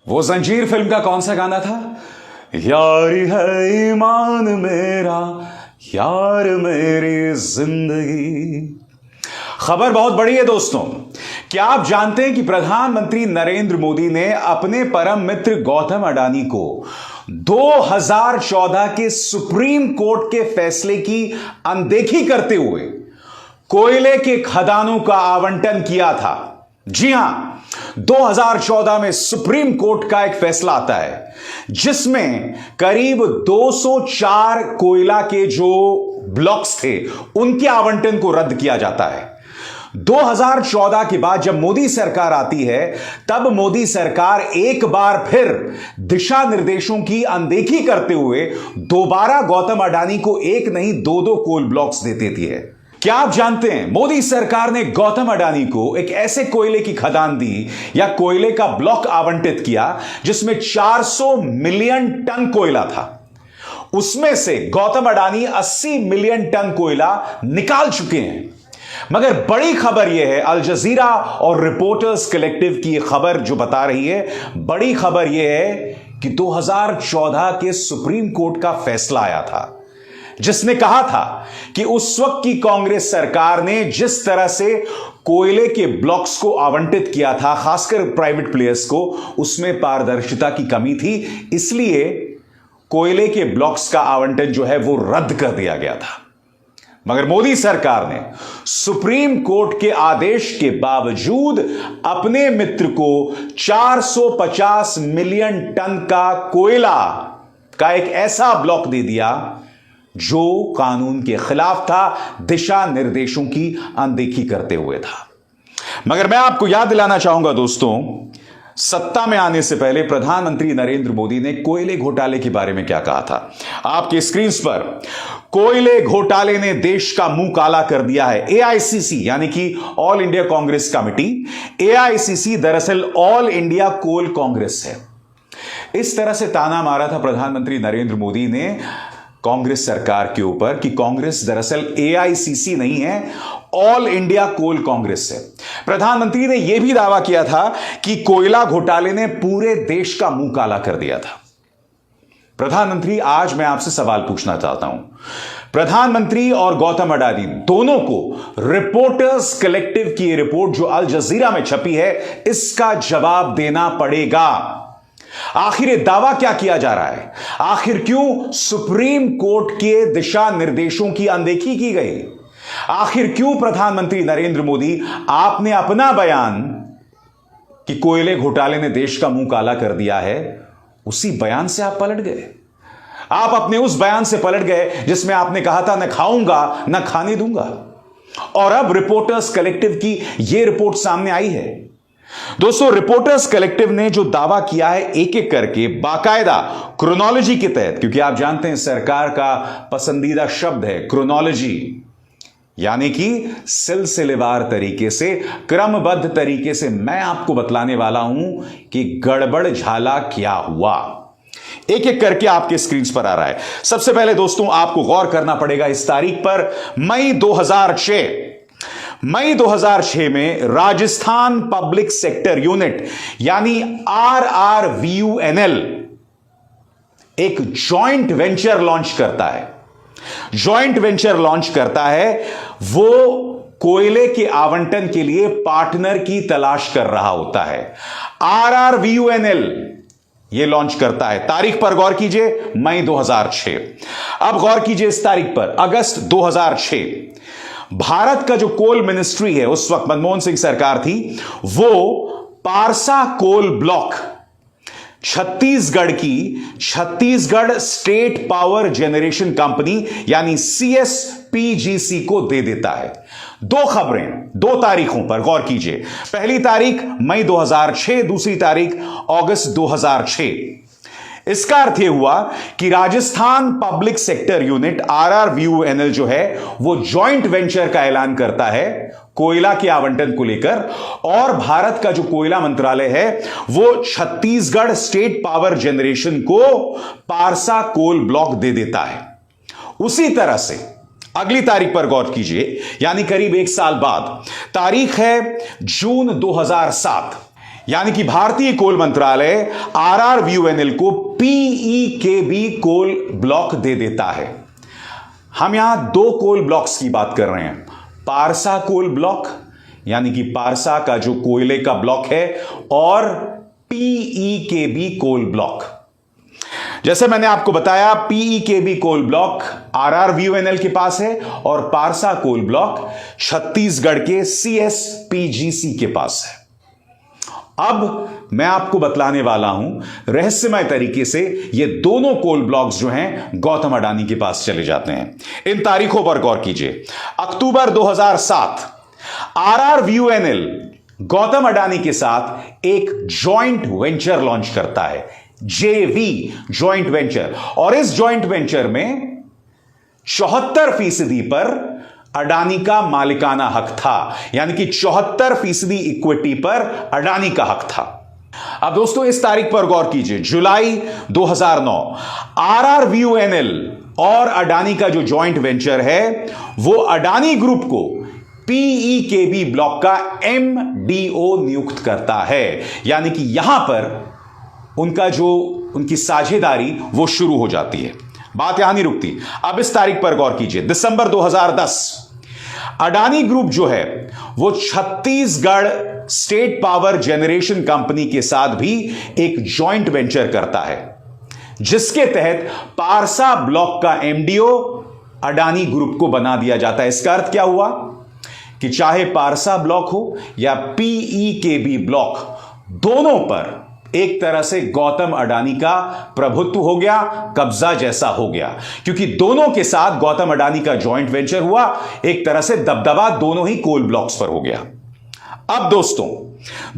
वो जंजीर फिल्म का कौन सा गाना था? यारी है ईमान मेरा, यार मेरी जिंदगी। खबर बहुत बड़ी है दोस्तों। क्या आप जानते हैं कि प्रधानमंत्री नरेंद्र मोदी ने अपने परम मित्र गौतम अडानी को 2014 के सुप्रीम कोर्ट के फैसले की अनदेखी करते हुए कोयले के खदानों का आवंटन किया था? जी हां, 2014 में सुप्रीम कोर्ट का एक फैसला आता है जिसमें करीब 204 कोयला के जो ब्लॉक्स थे उनके आवंटन को रद्द किया जाता है। 2014 के बाद जब मोदी सरकार आती है तब मोदी सरकार एक बार फिर दिशा निर्देशों की अनदेखी करते हुए दोबारा गौतम अडानी को एक नहीं दो कोल ब्लॉक्स दे देती है। क्या आप जानते हैं मोदी सरकार ने गौतम अडानी को एक ऐसे कोयले की खदान दी या कोयले का ब्लॉक आवंटित किया जिसमें 400 मिलियन टन कोयला था। उसमें से गौतम अडानी 80 मिलियन टन कोयला निकाल चुके हैं। मगर बड़ी खबर यह है, अल जजीरा और रिपोर्टर्स कलेक्टिव की खबर जो बता रही है, बड़ी खबर यह है कि 2014 के सुप्रीम कोर्ट का फैसला आया था जिसने कहा था कि उस वक्त की कांग्रेस सरकार ने जिस तरह से कोयले के ब्लॉक्स को आवंटित किया था, खासकर प्राइवेट प्लेयर्स को, उसमें पारदर्शिता की कमी थी, इसलिए कोयले के ब्लॉक्स का आवंटन जो है वो रद्द कर दिया गया था। मगर मोदी सरकार ने सुप्रीम कोर्ट के आदेश के बावजूद अपने मित्र को 450 मिलियन टन का कोयला का एक ऐसा ब्लॉक दे दिया जो कानून के खिलाफ था, दिशा निर्देशों की अनदेखी करते हुए था। मगर मैं आपको याद दिलाना चाहूंगा दोस्तों, सत्ता में आने से पहले प्रधानमंत्री नरेंद्र मोदी ने कोयले घोटाले के बारे में क्या कहा था। आपके स्क्रीन पर कोयले घोटाले ने देश का मुंह काला कर दिया है। एआईसीसी यानी कि all India Congress committee, AICC दरअसल ऑल इंडिया कोल कांग्रेस है। इस तरह से ताना मारा था प्रधानमंत्री नरेंद्र मोदी ने कांग्रेस सरकार के ऊपर कि कांग्रेस दरअसल एआईसीसी नहीं है, ऑल इंडिया कोल कांग्रेस है। प्रधानमंत्री ने यह भी दावा किया था कि कोयला घोटाले ने पूरे देश का मुंह काला कर दिया था। प्रधानमंत्री, आज मैं आपसे सवाल पूछना चाहता हूं, प्रधानमंत्री और गौतम अडानी दोनों को रिपोर्टर्स कलेक्टिव की रिपोर्ट जो अल जजीरा में छपी है, इसका जवाब देना पड़ेगा। आखिर ये दावा क्या किया जा रहा है? आखिर क्यों सुप्रीम कोर्ट के दिशा निर्देशों की अनदेखी की गई? आखिर क्यों प्रधानमंत्री नरेंद्र मोदी, आपने अपना बयान कि कोयले घोटाले ने देश का मुंह काला कर दिया है, उसी बयान से आप पलट गए? आप अपने उस बयान से पलट गए जिसमें आपने कहा था न खाऊंगा न खाने दूंगा, और अब रिपोर्टर्स कलेक्टिव की यह रिपोर्ट सामने आई है। दोस्तों, रिपोर्टर्स कलेक्टिव ने जो दावा किया है एक एक करके बाकायदा क्रोनोलॉजी के तहत, क्योंकि आप जानते हैं सरकार का पसंदीदा शब्द है क्रोनोलॉजी, यानी कि सिलसिलेवार तरीके से, क्रमबद्ध तरीके से मैं आपको बतलाने वाला हूं कि गड़बड़ झाला क्या हुआ। एक एक करके आपके स्क्रीन पर आ रहा है। सबसे पहले दोस्तों आपको गौर करना पड़ेगा इस तारीख पर, मई 2006 में राजस्थान पब्लिक सेक्टर यूनिट यानी RRVUNL एक जॉइंट वेंचर लॉन्च करता है। जॉइंट वेंचर लॉन्च करता है, वो कोयले के आवंटन के लिए पार्टनर की तलाश कर रहा होता है। RRVUNL ये लॉन्च करता है। तारीख पर गौर कीजिए, मई 2006। अब गौर कीजिए इस तारीख पर, अगस्त 2006। भारत का जो कोल मिनिस्ट्री है, उस वक्त मनमोहन सिंह सरकार थी, वो Parsa coal block Chhattisgarh state power generation company यानी CSPGC को दे देता है। दो खबरें, दो तारीखों पर गौर कीजिए। पहली तारीख मई 2006, दूसरी तारीख अगस्त 2006। इसका अर्थ यह हुआ कि Rajasthan public sector unit RRVUNL जो है वो जॉइंट वेंचर का ऐलान करता है कोयला के आवंटन को लेकर, और भारत का जो कोयला मंत्रालय है वो छत्तीसगढ़ स्टेट पावर जनरेशन को पारसा कोल ब्लॉक दे देता है। उसी तरह से अगली तारीख पर गौर कीजिए, यानी करीब एक साल बाद, तारीख है जून 2007। यानी कि भारतीय कोल मंत्रालय RRVUNL को PEKB कोल ब्लॉक दे देता है। हम यहां दो कोल ब्लॉक्स की बात कर रहे हैं, पारसा कोल ब्लॉक यानी कि पारसा का जो कोयले का ब्लॉक है, और PEKB कोल ब्लॉक। जैसे मैंने आपको बताया, PEKB कोल ब्लॉक RRVUNL के पास है और पारसा कोल ब्लॉक छत्तीसगढ़ के CSPGC के पास है। अब मैं आपको बतलाने वाला हूं रहस्यमय तरीके से ये दोनों कोल ब्लॉक्स जो हैं गौतम अडानी के पास चले जाते हैं। इन तारीखों पर गौर कीजिए। अक्टूबर 2007 RRVUNL गौतम अडानी के साथ एक जॉइंट वेंचर लॉन्च करता है, JV जॉइंट वेंचर, और इस जॉइंट वेंचर में 74% पर अडानी का मालिकाना हक था, यानी कि 74% इक्विटी पर अडानी का हक था। अब दोस्तों इस तारीख पर गौर कीजिए, जुलाई 2009 RRVUNL और अडानी का जो जॉइंट वेंचर है वो अडानी ग्रुप को PEKB ब्लॉक का MDO नियुक्त करता है, यानी कि यहां पर उनकी साझेदारी वो शुरू हो जाती है। बात यहां नहीं रुकती। अब इस तारीख पर गौर कीजिए, दिसंबर 2010 अडानी ग्रुप जो है वो Chhattisgarh state power generation company के साथ भी एक जॉइंट वेंचर करता है, जिसके तहत पारसा ब्लॉक का MDO अडानी ग्रुप को बना दिया जाता है। इसका अर्थ क्या हुआ कि चाहे पारसा ब्लॉक हो या PEKB ब्लॉक, दोनों पर एक तरह से गौतम अडानी का प्रभुत्व हो गया, कब्जा जैसा हो गया, क्योंकि दोनों के साथ गौतम अडानी का जॉइंट वेंचर हुआ। एक तरह से दबदबा दोनों ही कोल ब्लॉक्स पर हो गया। अब दोस्तों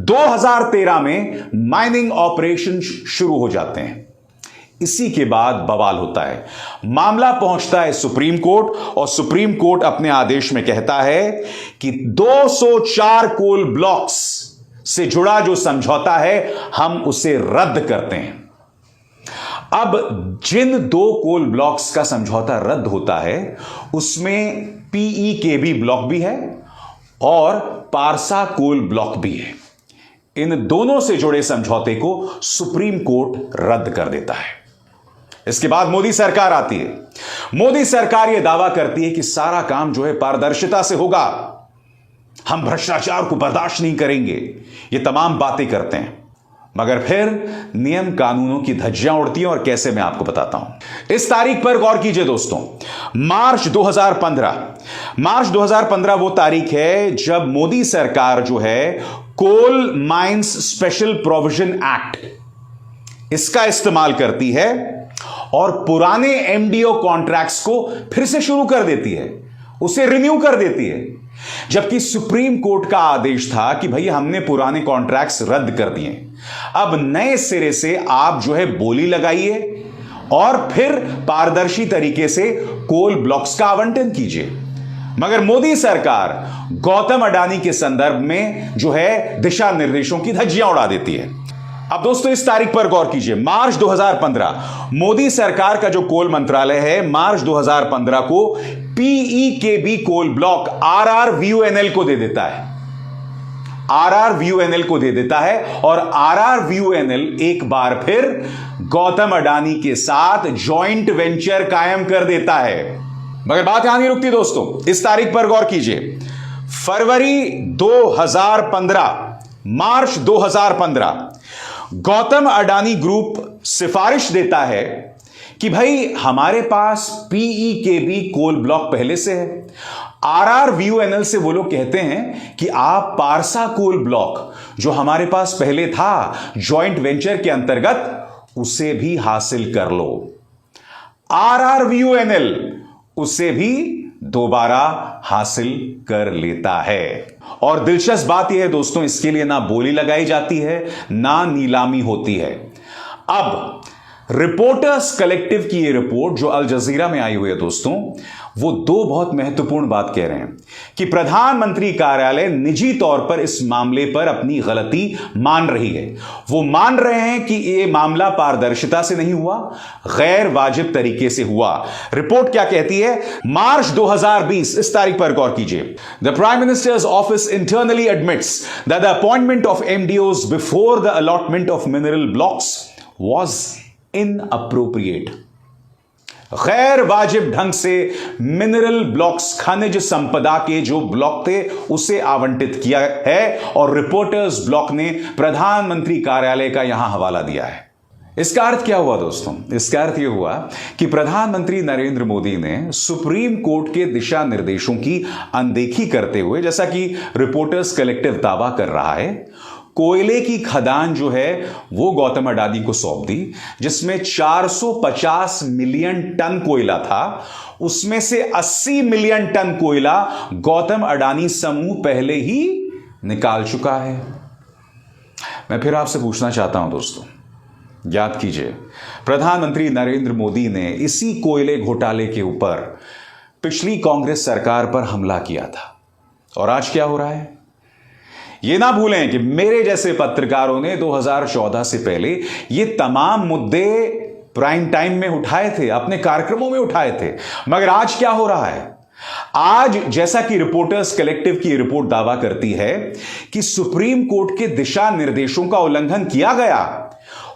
2013 में माइनिंग ऑपरेशन शुरू हो जाते हैं। इसी के बाद बवाल होता है, मामला पहुंचता है सुप्रीम कोर्ट, और सुप्रीम कोर्ट अपने आदेश में कहता है कि 204 कोल ब्लॉक्स से जुड़ा जो समझौता है हम उसे रद्द करते हैं। अब जिन दो कोल ब्लॉक्स का समझौता रद्द होता है उसमें PEKB ब्लॉक भी है और पारसा कोल ब्लॉक भी है। इन दोनों से जुड़े समझौते को सुप्रीम कोर्ट रद्द कर देता है। इसके बाद मोदी सरकार आती है। मोदी सरकार यह दावा करती है कि सारा काम जो है पारदर्शिता से होगा, हम भ्रष्टाचार को बर्दाश्त नहीं करेंगे, ये तमाम बातें करते हैं। मगर फिर नियम कानूनों की धज्जियां उड़ती हैं, और कैसे मैं आपको बताता हूं। इस तारीख पर गौर कीजिए दोस्तों, मार्च 2015 वो तारीख है जब मोदी सरकार जो है coal mines special provision act इसका इस्तेमाल करती है और पुराने MDO कॉन्ट्रैक्ट्स को फिर से शुरू कर देती है, उसे रिन्यू कर देती है। जबकि सुप्रीम कोर्ट का आदेश था कि भाई हमने पुराने कॉन्ट्रैक्ट्स रद्द कर दिए, अब नए सिरे से आप जो है बोली लगाइए और फिर पारदर्शी तरीके से कोल ब्लॉक्स का आवंटन कीजिए। मगर मोदी सरकार गौतम अडानी के संदर्भ में जो है दिशा निर्देशों की धज्जियां उड़ा देती है। अब दोस्तों इस तारीख पर गौर कीजिए, मार्च 2015 मोदी सरकार का जो कोल मंत्रालय है मार्च 2015 को PEKB कोल ब्लॉक RRVUNL को दे देता है। RRVUNL को दे देता है और RRVUNL एक बार फिर गौतम अडानी के साथ जॉइंट वेंचर कायम कर देता है। मगर बात यहां नहीं रुकती दोस्तों, इस तारीख पर गौर कीजिए, फरवरी 2015 मार्च 2015 गौतम अडानी ग्रुप सिफारिश देता है कि भाई हमारे पास PEKB कोल ब्लॉक पहले से है। RRVUNL से वो लोग कहते हैं कि आप पारसा कोल ब्लॉक जो हमारे पास पहले था जॉइंट वेंचर के अंतर्गत उसे भी हासिल कर लो। RRVUNL उसे भी दोबारा हासिल कर लेता है। और दिलचस्प बात यह है दोस्तों, इसके लिए ना बोली लगाई जाती है ना नीलामी होती है। अब रिपोर्टर्स कलेक्टिव की ये रिपोर्ट जो अल जजीरा में आई हुई है दोस्तों, वो दो बहुत महत्वपूर्ण बात कह रहे हैं कि प्रधानमंत्री कार्यालय निजी तौर पर इस मामले पर अपनी गलती मान रही है। वो मान रहे हैं कि ये मामला पारदर्शिता से नहीं हुआ, गैर वाजिब तरीके से हुआ। रिपोर्ट क्या कहती है? मार्च 2020, इस तारीख पर गौर कीजिए। The prime minister's office internally admits that the appointment of MDOs before the allotment of mineral blocks was inappropriate. गैर वाजिब ढंग से मिनरल ब्लॉक्स, खनिज संपदा के जो ब्लॉक थे उसे आवंटित किया है और रिपोर्टर्स ब्लॉक ने प्रधानमंत्री कार्यालय का यहां हवाला दिया है। इसका अर्थ क्या हुआ दोस्तों? इसका अर्थ यह हुआ कि प्रधानमंत्री नरेंद्र मोदी ने सुप्रीम कोर्ट के दिशा निर्देशों की अनदेखी करते हुए, जैसा कि रिपोर्टर्स कलेक्टिव दावा कर रहा है, कोयले की खदान जो है वो गौतम अडानी को सौंप दी, जिसमें 450 मिलियन टन कोयला था। उसमें से 80 मिलियन टन कोयला गौतम अडानी समूह पहले ही निकाल चुका है। मैं फिर आपसे पूछना चाहता हूं दोस्तों, याद कीजिए, प्रधानमंत्री नरेंद्र मोदी ने इसी कोयले घोटाले के ऊपर पिछली कांग्रेस सरकार पर हमला किया था। और आज क्या हो रहा है? ये ना भूलें कि मेरे जैसे पत्रकारों ने 2014 से पहले ये तमाम मुद्दे प्राइम टाइम में उठाए थे, अपने कार्यक्रमों में उठाए थे। मगर आज क्या हो रहा है? आज जैसा कि रिपोर्टर्स कलेक्टिव की रिपोर्ट दावा करती है कि सुप्रीम कोर्ट के दिशा निर्देशों का उल्लंघन किया गया।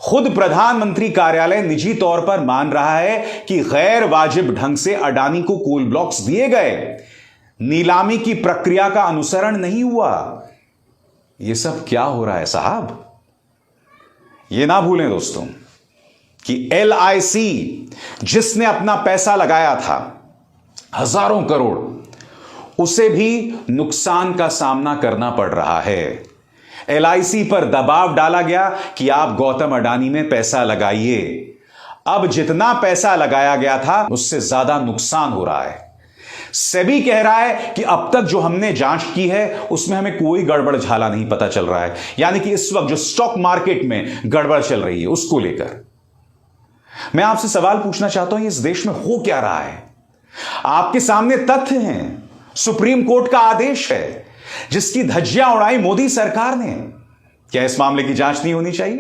खुद प्रधानमंत्री कार्यालय निजी तौर पर मान रहा है कि गैर वाजिब ढंग से अडानी को कोल ब्लॉक्स दिए गए, नीलामी की प्रक्रिया का अनुसरण नहीं हुआ। ये सब क्या हो रहा है साहब? ये ना भूलें दोस्तों कि LIC जिसने अपना पैसा लगाया था हजारों करोड़, उसे भी नुकसान का सामना करना पड़ रहा है। LIC पर दबाव डाला गया कि आप गौतम अडानी में पैसा लगाइए। अब जितना पैसा लगाया गया था उससे ज्यादा नुकसान हो रहा है। सेबी कह रहा है कि अब तक जो हमने जांच की है उसमें हमें कोई गड़बड़ झाला नहीं पता चल रहा है। यानी कि इस वक्त जो स्टॉक मार्केट में गड़बड़ चल रही है उसको लेकर मैं आपसे सवाल पूछना चाहता हूं, इस देश में हो क्या रहा है? आपके सामने तथ्य हैं, सुप्रीम कोर्ट का आदेश है जिसकी धज्जियां उड़ाई मोदी सरकार ने। क्या इस मामले की जांच नहीं होनी चाहिए?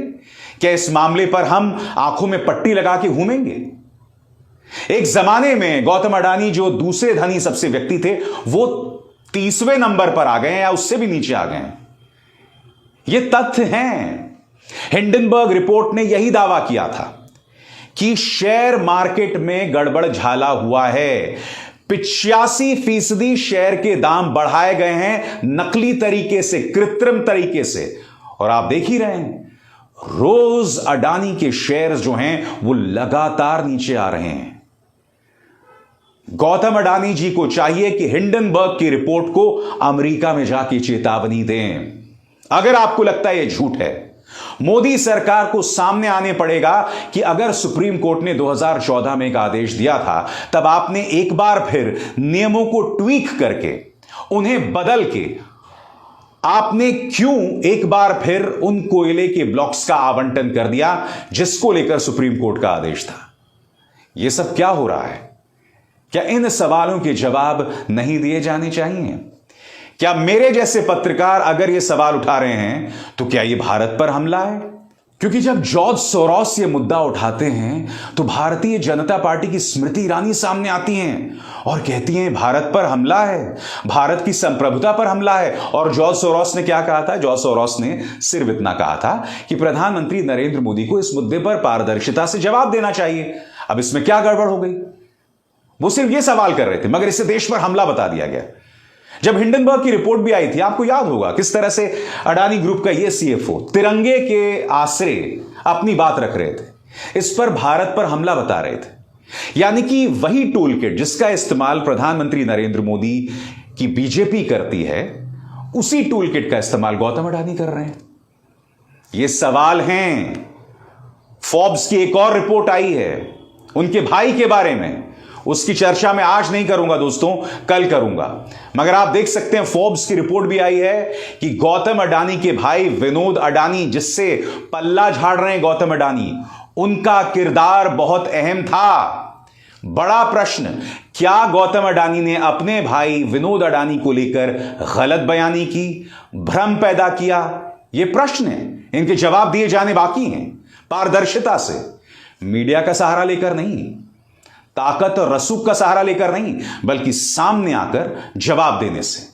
क्या इस मामले पर हम आंखों में पट्टी लगा के घूमेंगे? एक जमाने में गौतम अडानी जो दूसरे धनी सबसे व्यक्ति थे वो 30वें नंबर पर आ गए या उससे भी नीचे आ गए। ये तथ्य हैं। हिंडनबर्ग रिपोर्ट ने यही दावा किया था कि शेयर मार्केट में गड़बड़ झाला हुआ है। 85% शेयर के दाम बढ़ाए गए हैं नकली तरीके से, कृत्रिम तरीके से। और आप देख ही रहे हैं, रोज अडानी के शेयर्स जो हैं वो लगातार नीचे आ रहे हैं। गौतम अडानी जी को चाहिए कि हिंडनबर्ग की रिपोर्ट को अमेरिका में जाके चेतावनी दें। अगर आपको लगता है यह झूठ है, मोदी सरकार को सामने आने पड़ेगा कि अगर सुप्रीम कोर्ट ने 2014 में एक आदेश दिया था तब आपने एक बार फिर नियमों को ट्वीक करके, उन्हें बदल के, आपने क्यों एक बार फिर उन कोयले के ब्लॉक्स का आवंटन कर दिया जिसको लेकर सुप्रीम कोर्ट का आदेश था? यह सब क्या हो रहा है? क्या इन सवालों के जवाब नहीं दिए जाने चाहिए? क्या मेरे जैसे पत्रकार अगर ये सवाल उठा रहे हैं तो क्या ये भारत पर हमला है? क्योंकि जब जॉर्ज सोरोस ये मुद्दा उठाते हैं तो भारतीय जनता पार्टी की स्मृति ईरानी सामने आती हैं और कहती हैं भारत पर हमला है, भारत की संप्रभुता पर हमला है। और जॉर्ज सोरोस ने क्या कहा था? जॉर्ज सोरोस ने सिर्फ इतना कहा था कि प्रधानमंत्री नरेंद्र मोदी को इस मुद्दे पर पारदर्शिता से जवाब देना चाहिए। अब इसमें क्या गड़बड़ हो गई? वो सिर्फ ये सवाल कर रहे थे मगर इसे देश पर हमला बता दिया गया। जब हिंडनबर्ग की रिपोर्ट भी आई थी, आपको याद होगा किस तरह से अडानी ग्रुप का ये CFO तिरंगे के आसरे अपनी बात रख रहे थे, इस पर भारत पर हमला बता रहे थे। यानी कि वही टूल किट जिसका इस्तेमाल प्रधानमंत्री नरेंद्र मोदी की बीजेपी करती है, उसी टूल किट का इस्तेमाल गौतम अडानी कर रहे हैं। ये सवाल हैं। फोर्ब्स की एक और रिपोर्ट आई है उनके भाई के बारे में। उसकी चर्चा मैं आज नहीं करूंगा दोस्तों, कल करूंगा। मगर आप देख सकते हैं फोर्ब्स की रिपोर्ट भी आई है कि गौतम अडानी के भाई विनोद अडानी, जिससे पल्ला झाड़ रहे हैं गौतम अडानी, उनका किरदार बहुत अहम था। बड़ा प्रश्न, क्या गौतम अडानी ने अपने भाई विनोद अडानी को लेकर गलत बयानी की, भ्रम पैदा किया? यह प्रश्न है, इनके जवाब दिए जाने बाकी हैं, पारदर्शिता से, मीडिया का सहारा लेकर नहीं, ताकत और रसूख का सहारा लेकर नहीं, बल्कि सामने आकर जवाब देने से।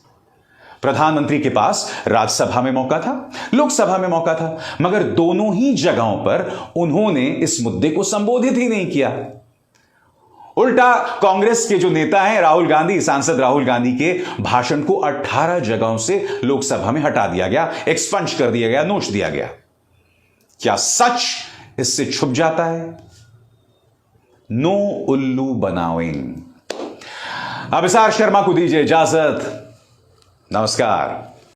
प्रधानमंत्री के पास राज्यसभा में मौका था, लोकसभा में मौका था, मगर दोनों ही जगहों पर उन्होंने इस मुद्दे को संबोधित ही नहीं किया। उल्टा कांग्रेस के जो नेता हैं राहुल गांधी, सांसद राहुल गांधी के भाषण को 18 जगहों से लोकसभा में हटा दिया गया, एक्सपंज कर दिया गया, नोच दिया गया। क्या सच इससे छुप जाता है? नो उल्लू बनावें। अभिसार शर्मा को दीजिए इजाजत। नमस्कार।